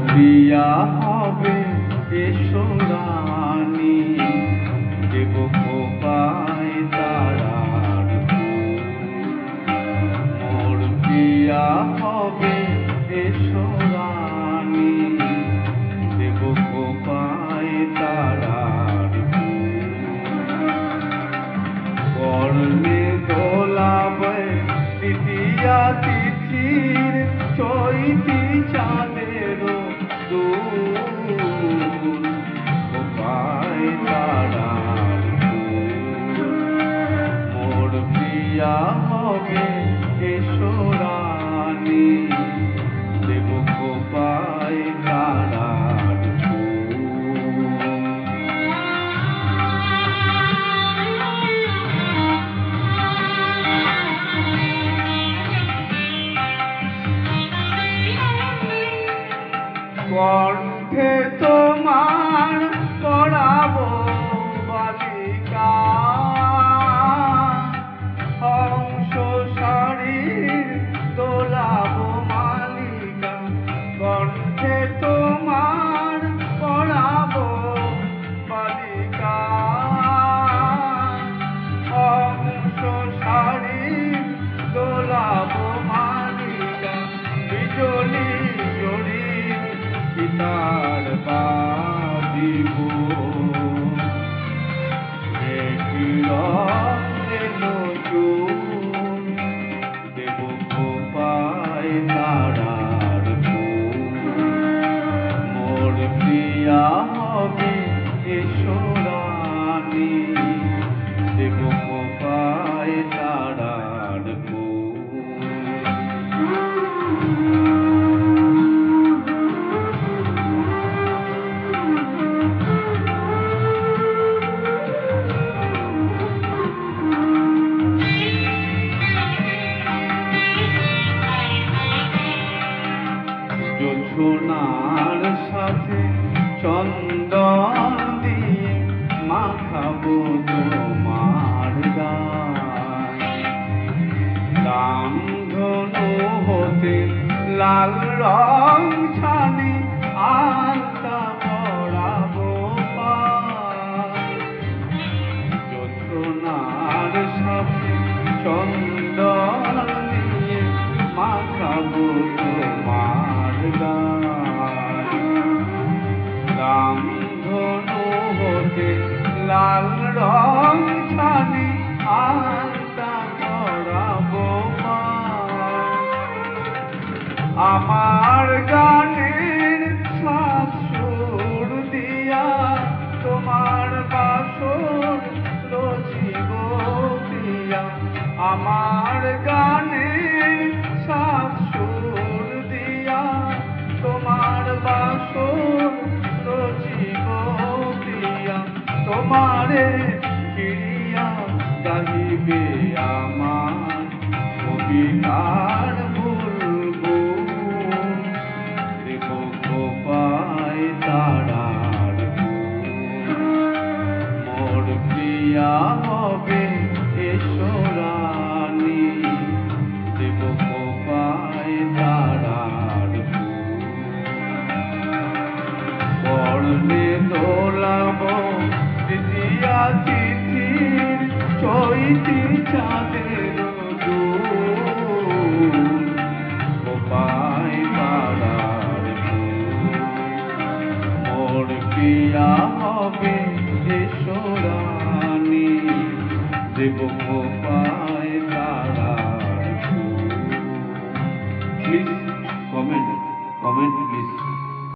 প্রিয়া হবে এসো রানী, দেব কোপায় তারার ফুল। মোর প্রিয়া হবে এসো রানী, দেব কোপায় তারার ফুল। কর্ণে দোলাবে তৃতীয়া তিথির চৈতি চাঁদের দুল, কোপায় তারার ফুল। মোর প্রিয়া হবে এসো রানী, দেব কোপায় তারার ফুল। কণ্ঠে তোমার পড়াবো বালিকা, হংস শাড়ির দোলাবো মালিকা। কণ্ঠে তোমার পড়াবো বালিকা, হংস শাড়ির দোলাবো মালিকা। বিজলি জড়ির গীতার বাজিব, নতুন দেব কোপায় তারার ফুল। মোর প্রিয়া হবে এসো রানী, দেব কোপায় তারার ফুল। জোছনার সাথে চন্দন দিয়ে মাখাবো তোমার গায়। রামধনু হতে লাল রং ছানি আলতা পরাবো পায়। জোছনার সাথে চন্দন দিয়ে মাখাবো তোমার গায়। রামধনু হতে লাল রং ছানি আলতা পরাবো পায়। আমার গানের সাত সুর দিয়া তোমার বাসর রচিব প্রিয়া। আমার গানের সাত সুর দিয়া তোমার বাসর রচিব প্রিয়া। তোমারে ফিরিয়া গাহিবে আমার কবিতার বুলবুল, দেব কোপায় তারার ফুল। মোর প্রিয়া হবে এসো রানী, দেব কোপায় তারার ফুল। কর্ণে দোলাবো তৃতীয়া তিথির চৈতি চাঁদের দুল, কোপায় তারার ফুল। মোর প্রিয়া হবে এসো রানী, দেব কোপায় তারার ফুল। Please comment please.